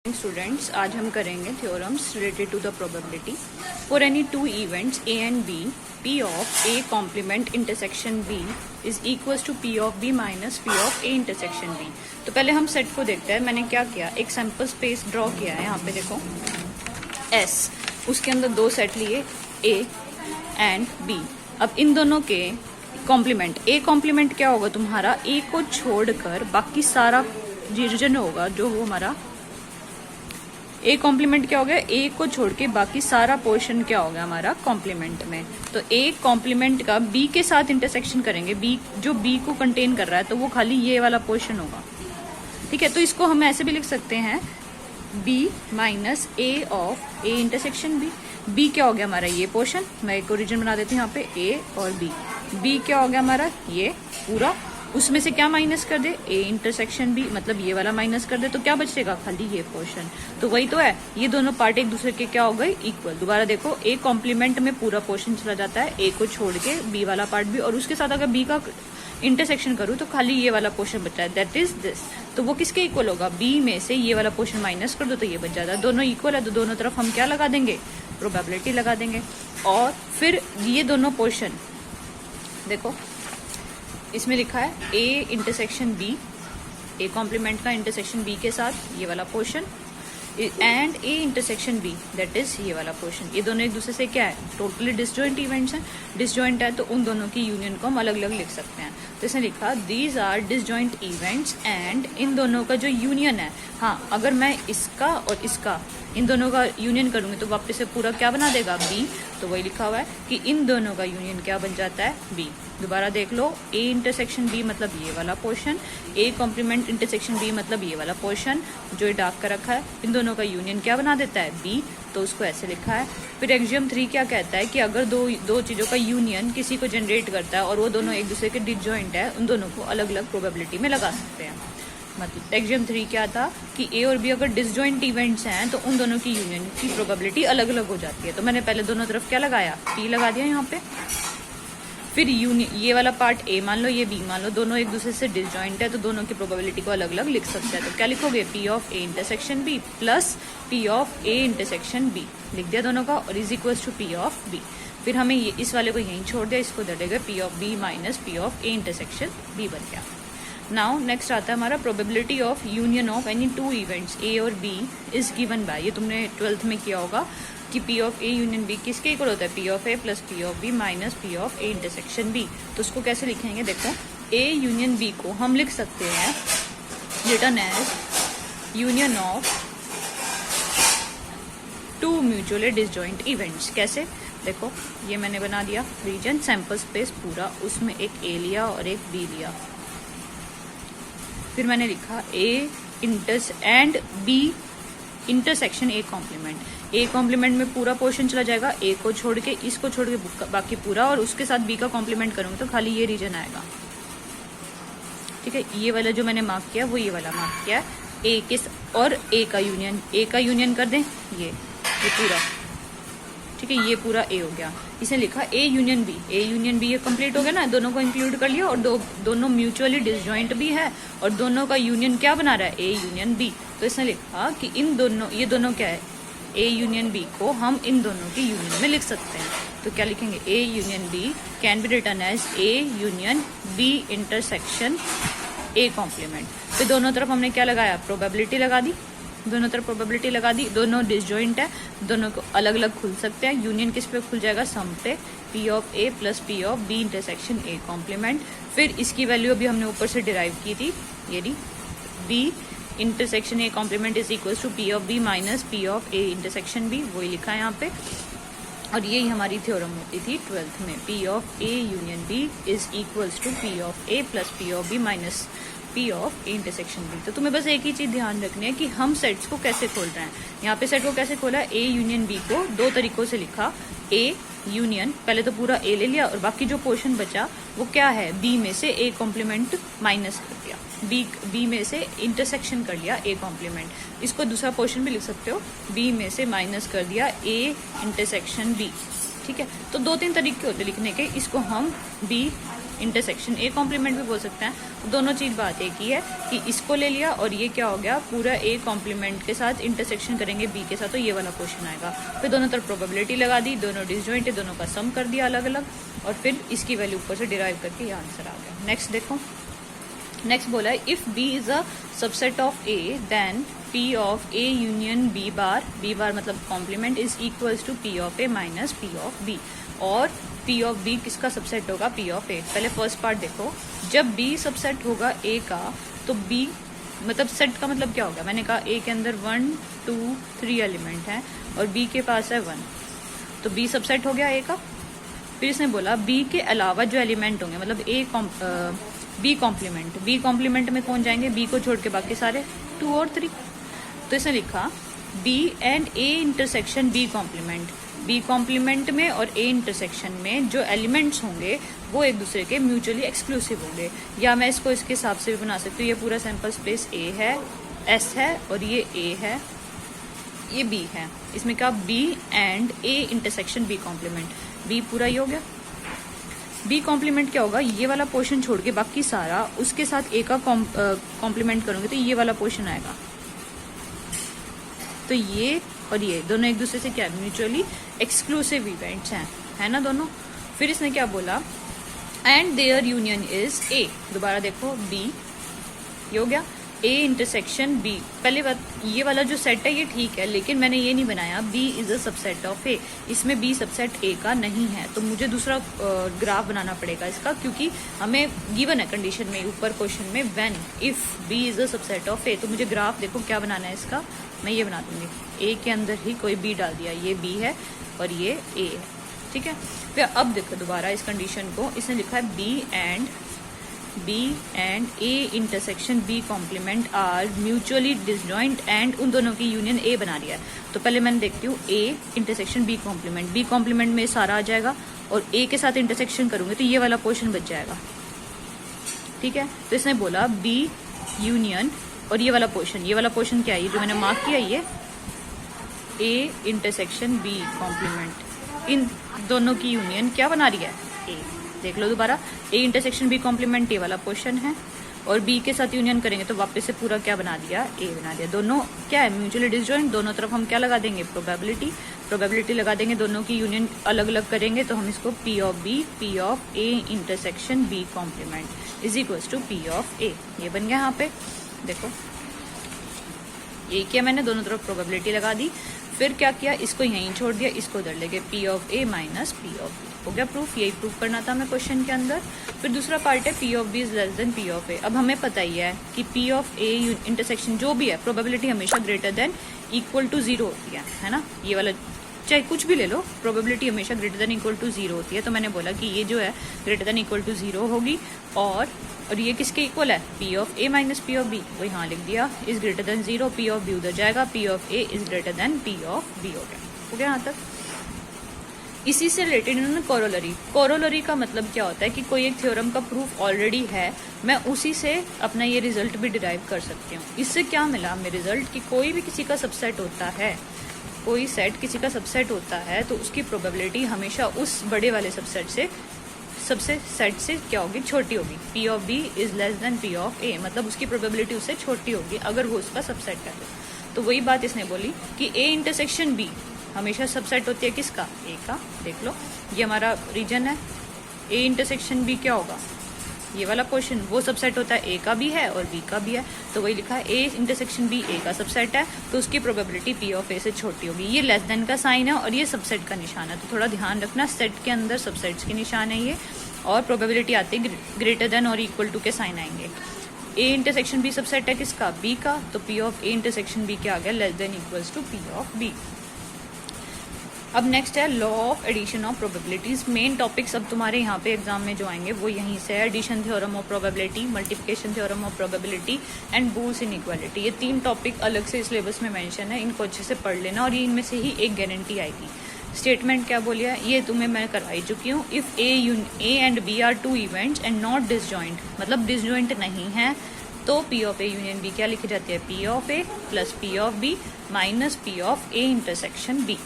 Students, आज हम करेंगे theorems related to the probability for any two events A and B, P of A complement intersection B is equals to P of B minus P of A intersection B. तो पहले हम set को देखते हैं। मैंने क्या किया, एक सैम्पल स्पेस ड्रॉ किया है। यहाँ पे देखो एस, उसके अंदर दो सेट लिए ए एंड बी। अब इन दोनों के कॉम्प्लीमेंट, ए कॉम्प्लीमेंट क्या होगा तुम्हारा, ए को छोड़कर बाकी सारा रीजन होगा जो वो हमारा ए कॉम्प्लीमेंट क्या हो गया, ए को छोड़ के बाकी सारा पोर्शन क्या हो गया हमारा कॉम्प्लीमेंट में। तो ए कॉम्प्लीमेंट का बी के साथ इंटरसेक्शन करेंगे, बी जो बी को कंटेन कर रहा है तो वो खाली ये वाला पोर्शन होगा। ठीक है, तो इसको हम ऐसे भी लिख सकते हैं B minus A of A intersection B. B क्या हो गया हमारा ये पोर्शन, मैं एक ओरिजिन बना देती हूँ यहाँ पे ए और बी। बी क्या हो गया हमारा ये पूरा, उसमें से क्या माइनस कर दे, ए इंटरसेक्शन बी, मतलब ये वाला माइनस कर दे तो क्या बचेगा, खाली ये पोर्शन। तो वही तो है, ये दोनों पार्ट एक दूसरे के क्या हो गए, इक्वल। दोबारा देखो, ए कॉम्प्लीमेंट में पूरा पोर्शन चला जाता है, ए को छोड़ के बी वाला पार्ट भी, और उसके साथ अगर बी का इंटरसेक्शन करूँ तो खाली ये वाला पोर्शन बचा है, दैट इज दिस। तो वो किसके इक्वल होगा, बी में से ये वाला पोर्शन माइनस कर दो तो ये बच जाता है। दोनों इक्वल है तो दोनों तरफ हम क्या लगा देंगे, प्रोबेबिलिटी लगा देंगे। और फिर ये दोनों पोर्शन देखो, इसमें लिखा है A intersection B, A complement का इंटरसेक्शन बी के साथ ये वाला portion, and A intersection B, that is ये वाला पोर्शन। ये दोनों एक दूसरे से क्या है, टोटली डिसजॉइंट इवेंट्स हैं। डिसजॉइंट है तो उन दोनों की यूनियन को हम अलग अलग लिख सकते हैं। तो इसने लिखा these are disjoint events and इन दोनों का जो यूनियन है, हाँ अगर मैं इसका और इसका इन दोनों का यूनियन करूंगी तो वापस से पूरा क्या बना देगा, बी। तो वही लिखा हुआ है कि इन दोनों का यूनियन क्या बन जाता है, बी। दोबारा देख लो, ए इंटरसेक्शन बी मतलब ये वाला portion, A complement intersection B मतलब ये वाला पोर्शन जो ये डार्क कर रखा है, इन दोनों का यूनियन क्या बना देता है, बी। तो उसको ऐसे लिखा है। फिर एक्सियम 3 क्या कहता है कि अगर दो चीजों का यूनियन किसी को जनरेट करता है और वो दोनों एक दूसरे के डिसजॉइंट है, उन दोनों को अलग अलग प्रोबेबिलिटी में लगा सकते हैं। मतलब एक्सियम 3 क्या था कि ए और बी अगर डिसजॉइंट इवेंट्स हैं तो उन दोनों की यूनियन की प्रोबेबिलिटी अलग अलग हो जाती है। तो मैंने पहले दोनों तरफ क्या लगाया, पी लगा दिया यहाँ पे। फिर ये वाला पार्ट ए मान लो, ये बी मान लो, दोनों एक दूसरे से डिसजॉइंट है तो दोनों की प्रोबेबिलिटी को अलग अलग लिख सकते हैं। तो क्या लिखोगे, P of A intersection B plus P of A intersection B, लिख दिया दोनों का, और is equals to P of B. फिर हमें इस वाले को यहीं छोड़ दिया, इसको दे देगा P of B minus P of A intersection B बन गया। नाउ नेक्स्ट आता है हमारा probability of union of any two events A और बी इज गिवन बाय, ये तुमने 12th में किया होगा कि P of A union B किसके इक्वल होता है, P of A plus P of B minus P of A intersection B. तो उसको कैसे लिखेंगे, देखो ए यूनियन बी को हम लिख सकते हैं written as union of two mutually disjoint events. कैसे, देखो ये मैंने बना दिया रीजन, सैंपल स्पेस पूरा, उसमें एक ए लिया और एक बी लिया। फिर मैंने लिखा A and B intersection A complement. A complement में पूरा पोर्शन चला जाएगा, ए को छोड़ के, इसको छोड़ के बाकी पूरा, और उसके साथ बी का कॉम्प्लीमेंट करूंगी तो खाली ये रीजन आएगा। ठीक है, ये वाला जो मैंने मार्क किया वो ये वाला मार्क किया है, ए के और ए का यूनियन कर दें, ये पूरा। ठीक है, ये पूरा ए हो गया। इसने लिखा ए यूनियन बी, ये कंप्लीट हो गया ना, दोनों को इंक्लूड कर लिया, और दोनों म्यूचुअली डिसजॉइंट भी है और दोनों का यूनियन क्या बना रहा है, ए यूनियन बी। तो इसने लिखा कि ये दोनों क्या है, ए यूनियन बी को हम इन दोनों की यूनियन में लिख सकते हैं। तो क्या लिखेंगे, A union B can be written as A union B intersection A complement. फिर दोनों तरफ हमने क्या लगाया, प्रोबेबिलिटी लगा दी, दोनों तरफ प्रोबेबिलिटी लगा दी, दोनों डिसजॉइंट है, दोनों को अलग अलग खुल सकते हैं। यूनियन किस पे खुल जाएगा, सम पे, P of A plus P of B intersection A complement. फिर इसकी वैल्यू अभी हमने ऊपर से डिराइव की थी, ये B intersection A complement is equal to P of B minus P of A intersection B, वही लिखा है यहाँ पे। और यही हमारी थ्योरम होती थी 12th में, P of A union B is equals to P of A plus P of B minus P of A intersection B. तो तुम्हें बस एक ही चीज ध्यान रखनी है कि हम सेट्स को कैसे खोल रहे हैं। यहाँ पे सेट को कैसे खोला, ए यूनियन बी को दो तरीकों से लिखा, ए यूनियन, पहले तो पूरा ए ले लिया और बाकी जो पोर्शन बचा वो क्या है, बी में से ए कॉम्प्लीमेंट माइनस कर दिया, बी में से इंटरसेक्शन कर लिया ए कॉम्प्लीमेंट। इसको दूसरा पोर्शन भी लिख सकते हो, बी में से माइनस कर दिया ए इंटरसेक्शन बी। ठीक है, तो 2-3 तरीके होते लिखने के। इसको हम बी इंटरसेक्शन ए कॉम्प्लीमेंट भी बोल सकते हैं। दोनों चीज बात एक ही है कि इसको ले लिया और ये क्या हो गया, पूरा ए कॉम्प्लीमेंट के साथ इंटरसेक्शन करेंगे बी के साथ, तो ये वाला क्वेश्चन आएगा। फिर दोनों तरफ प्रोबेबिलिटी लगा दी, दोनों डिसजॉइंट है, दोनों का सम कर दिया अलग अलग, और फिर इसकी वैल्यू ऊपर से डिराइव करके ये आंसर आ गया। नेक्स्ट देखो, नेक्स्ट बोला है if B is a subset of A then P of A union B bar मतलब complement is equals to P of A minus P of B. और पी ऑफ बी किसका subset होगा, P of A. पहले first part देखो, जब B subset होगा ए का तो बी मतलब सेट का मतलब क्या होगा, मैंने कहा ए के अंदर 1 2 3 एलिमेंट है और बी के पास है 1, तो बी सबसेट हो गया ए का। फिर इसने बोला बी के अलावा जो एलिमेंट होंगे मतलब बी कॉम्प्लीमेंट में कौन जाएंगे, बी को छोड़ के बाकी सारे 2 और 3। तो इसने लिखा B and A intersection B complement में और ए इंटरसेक्शन में जो एलिमेंट्स होंगे वो एक दूसरे के म्यूचुअली एक्सक्लूसिव होंगे। या मैं इसको इसके हिसाब से भी बना सकती हूँ, ये पूरा सैंपल स्पेस ए है, एस है और ये ए है, ये बी है। इसमें क्या B and A intersection B complement, B पूरा ही हो गया। बी कॉम्प्लीमेंट क्या होगा, ये वाला पोर्शन छोड़ के बाकी सारा उसके साथ ए का कॉम्प्लीमेंट करूंगे तो ये वाला पोर्शन आएगा। तो ये और ये दोनों एक दूसरे से क्या म्यूचुअली एक्सक्लूसिव इवेंट्स हैं, है ना दोनों। फिर इसने क्या बोला, and their union is A. दोबारा देखो बी ये हो गया, ए इंटरसेक्शन बी। पहले बात ये वाला जो सेट है ये ठीक है, लेकिन मैंने ये नहीं बनाया B is a subset of A, इसमें बी सबसेट ए का नहीं है, तो मुझे दूसरा ग्राफ बनाना पड़ेगा इसका, क्योंकि हमें गिवन है कंडीशन में ऊपर क्वेश्चन में when if B is a subset of A. तो मुझे ग्राफ देखो क्या बनाना है इसका, मैं ये बना दूंगी, ए के अंदर ही कोई बी डाल दिया, ये बी है और ये ए है, ठीक है। फिर अब देखो दोबारा इस कंडीशन को, इसने लिखा है B and A intersection B complement are mutually disjoint and उन दोनों की यूनियन ए बना रही है। तो पहले मैंने देखती हूँ ए इंटरसेक्शन बी कॉम्प्लीमेंट में सारा आ जाएगा और ए के साथ इंटरसेक्शन करूंगे तो ये वाला पोर्शन बच जाएगा, ठीक है। तो इसने बोला बी यूनियन और ये वाला पोर्शन क्या है, ये जो मैंने मार्क किया ये ए इंटरसेक्शन बी कॉम्प्लीमेंट, इन दोनों की यूनियन क्या बना रही है, ए। देख लो दोबारा, ए इंटरसेक्शन बी कॉम्प्लीमेंट ये वाला पोर्शन है और बी के साथ यूनियन करेंगे तो वापस से पूरा क्या बना दिया, ए बना दिया। दोनों क्या है म्यूचुअली डिसजॉइंट, दोनों तरफ हम क्या लगा देंगे, प्रोबेबिलिटी लगा देंगे, दोनों की यूनियन अलग अलग करेंगे तो हम इसको P of A intersection B complement is equals to P of A, ये बन गया। यहाँ पे देखो ये किया मैंने, दोनों तरफ प्रोबेबिलिटी लगा दी, फिर क्या किया, इसको यहीं छोड़ दिया, इसको उधर ले गए, P of A minus P of B हो गया प्रूफ। यही प्रूफ करना था हमें क्वेश्चन के अंदर। फिर दूसरा पार्ट है P of B is less than P of A. अब हमें पता ही है कि पी ऑफ ए इंटरसेक्शन जो भी है प्रोबेबिलिटी हमेशा ग्रेटर देन इक्वल टू 0 होती है ना, ये वाला चाहे कुछ भी ले लो, प्रोबेबिलिटी हमेशा ग्रेटर देन इक्वल टू 0 होती है। तो मैंने बोला कि ये जो है ग्रेटर देन इक्वल टू 0 होगी और ये किसके इक्वल है, P of A minus P of B, वो यहाँ लिख दिया is greater than 0, P of B उधर जाएगा, P of A is greater than P of B हो गया यहाँ तक। इसी से रिलेटेड इन्होंने कोरोलरी का मतलब क्या होता है कि कोई एक थ्योरम का प्रूफ ऑलरेडी है, मैं उसी से अपना ये रिजल्ट भी डिराइव कर सकती हूँ। इससे क्या मिला हमें रिजल्ट कि कोई भी किसी का सबसेट होता है, कोई सेट किसी का सबसेट होता है तो उसकी प्रोबेबिलिटी हमेशा उस बड़े वाले सबसेट से क्या होगी, छोटी होगी। P of B is less than P of A, मतलब उसकी प्रोबेबिलिटी उससे छोटी होगी अगर वो उसका सबसेट है। तो वही बात इसने बोली कि ए इंटरसेक्शन बी हमेशा सबसेट होती है किसका, ए का। देख लो ये हमारा रीजन है, ए इंटरसेक्शन बी क्या होगा, ये वाला क्वेश्चन, वो सबसेट होता है ए का भी है और बी का भी है। तो वही लिखा है ए इंटरसेक्शन बी ए का सबसेट है तो उसकी प्रोबेबिलिटी पी ऑफ ए से छोटी होगी। ये लेस देन का साइन है और ये सबसेट का निशान है, तो थोड़ा ध्यान रखना, सेट के अंदर सबसेट्स के निशान है ये, और प्रोबेबिलिटी आती है ग्रेटर देन और इक्वल टू के साइन आएंगे। ए इंटरसेक्शन बी सबसेट है किसका, बी का, तो P of A intersection B क्या आ गया, less than equals to P of B. अब नेक्स्ट है law of addition of probabilities. Main topics अब तुम्हारे यहाँ पे एग्जाम में जो आएंगे वो यहीं से है, addition theorem of probability, multiplication theorem of probability and Boole's inequality. ये 3 टॉपिक अलग से सिलेबस में मेंशन है, इनको अच्छे से पढ़ लेना और ये इनमें से ही एक गारंटी आएगी। स्टेटमेंट क्या बोली है ये तुम्हें मैं करवाई चुकी हूँ। If A and B are 2 events and not disjoint, मतलब डिसजॉइंट नहीं है, तो P of A union B क्या लिखी जाती है, P of A plus P of B minus P of A intersection B.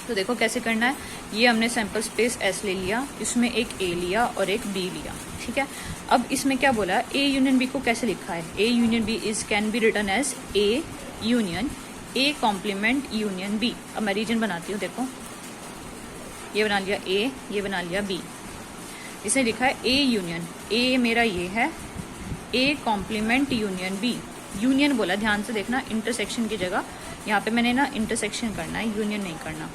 तो देखो कैसे करना है। ये हमने सैंपल स्पेस S ले लिया, इसमें एक A लिया और एक B लिया, ठीक है। अब इसमें क्या बोला, A यूनियन B को कैसे लिखा है, A union B is can be written as A union A complement union B। अब मैं रीजन बनाती हूँ, देखो ये बना लिया A, ये बना लिया B। इसने लिखा है A यूनियन, A मेरा ये है, A complement union B। Union बोला, ध्यान से देखना, इंटरसेक्शन की जगह यहाँ पे मैंने ना इंटरसेक्शन करना है, यूनियन नहीं करना।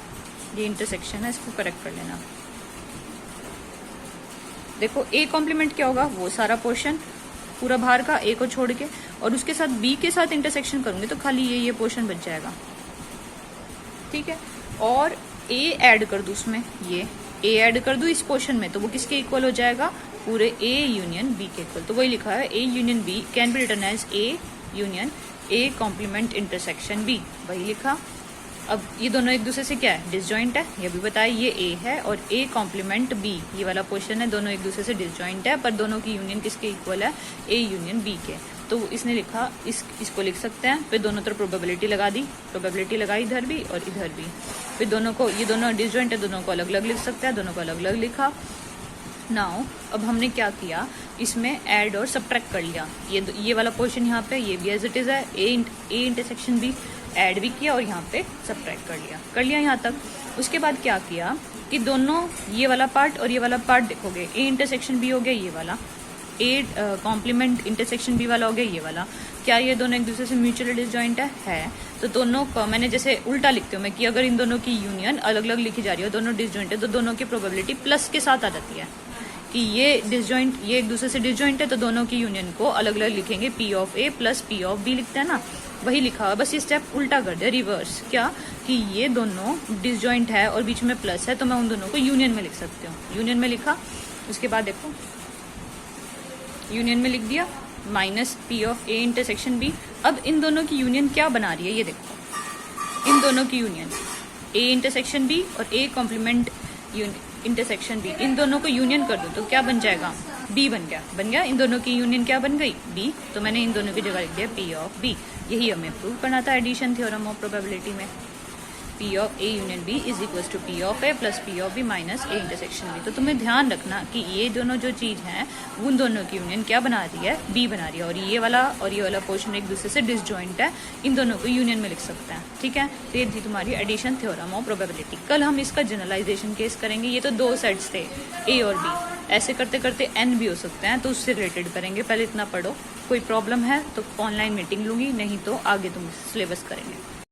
ये इंटरसेक्शन है, इसको करेक्ट कर लेना। देखो A कॉम्प्लीमेंट क्या होगा, वो सारा पोर्शन पूरा बाहर का A को छोड़ के, और उसके साथ B के साथ इंटरसेक्शन करूंगी तो खाली ये पोर्शन बच जाएगा, ठीक है। और A ऐड कर दूं उसमें, ये A ऐड कर दूं इस पोर्शन में, तो वो किसके इक्वल हो जाएगा, पूरे A यूनियन B के इक्वल। तो वही लिखा है A union B can be written as A union A complement intersection B, वही लिखा। अब ये दोनों एक दूसरे से क्या है, डिसजॉइंट है, ये भी बताया। ये A है और A कॉम्प्लीमेंट B, ये वाला पोर्शन है, दोनों एक दूसरे से डिसजॉइंट है, पर दोनों की यूनियन किसके इक्वल है, A यूनियन B के। तो इसने लिखा इसको लिख सकते हैं। फिर दोनों तरफ प्रोबेबिलिटी लगा दी, प्रोबेबिलिटी लगाई इधर भी और इधर भी। फिर दोनों को, ये दोनों डिसजॉइंट है, दोनों को अलग अलग लिख सकते हैं, दोनों को अलग अलग लिखा। नाउ अब हमने क्या किया, इसमें ऐड और सब्ट्रैक्ट कर लिया। ये वाला पोर्शन यहाँ पे, ये भी एज इट इज है, A इंटरसेक्शन B ऐड भी किया और यहाँ पे सब्ट्रैक्ट कर लिया यहाँ तक। उसके बाद क्या किया कि दोनों ये वाला पार्ट और ये वाला पार्ट देखोगे, A इंटरसेक्शन B हो गया ये वाला, A कॉम्प्लीमेंट इंटरसेक्शन B वाला हो गया ये वाला। क्या ये दोनों एक दूसरे से म्यूचुअली डिसजॉइंट है? तो दोनों का मैंने जैसे उल्टा लिखती हूँ मैं कि अगर इन दोनों की यूनियन अलग अलग लिखी जा रही हो, दोनों डिसजॉइंट है, तो दोनों की प्रोबेबिलिटी प्लस के साथ आ जाती है कि ये डिसजॉइंट, ये एक दूसरे से डिसजॉइंट है, तो दोनों की यूनियन को अलग अलग लिखेंगे, P of A plus P of B लिखते हैं ना, वही लिखा हुआ। बस ये स्टेप उल्टा कर दिया, रिवर्स। क्या कि ये दोनों डिसजॉइंट है और बीच में प्लस है, तो मैं उन दोनों को यूनियन में लिख सकती हूँ। यूनियन में लिखा, उसके बाद देखो यूनियन में लिख दिया minus P of A intersection B। अब इन दोनों की यूनियन क्या बना रही है, ये देखो, इन दोनों की यूनियन A इंटरसेक्शन B और A कॉम्प्लीमेंट इंटरसेक्शन B, इन दोनों को यूनियन कर दो तो क्या बन जाएगा, B बन गया। इन दोनों की यूनियन क्या बन गई, B। तो मैंने इन दोनों की जगह लिख दिया P ऑफ B। यही हमें प्रूव करना था एडिशन थ्योरम ऑफ प्रोबेबिलिटी में। P of A union B is equal to P of A plus P of B minus A intersection B। तो तुम्हें ध्यान रखना कि ये दोनों जो चीज है उन दोनों की यूनियन क्या बना रही है, B बना रही है, और ये वाला पोर्शन एक दूसरे से डिसजॉइंट है, इन दोनों को यूनियन में लिख सकते हैं, ठीक है। तो ये थी तुम्हारी एडिशन थ्योरम ऑफ प्रोबेबिलिटी। कल हम इसका जनरलाइजेशन केस करेंगे। ये तो दो सेट्स थे A और B, ऐसे करते करते N भी हो सकते हैं, तो उससे रिलेटेड करेंगे। पहले इतना पढ़ो, कोई प्रॉब्लम है तो ऑनलाइन मीटिंग लूंगी, नहीं तो आगे तुम सिलेबस करेंगे।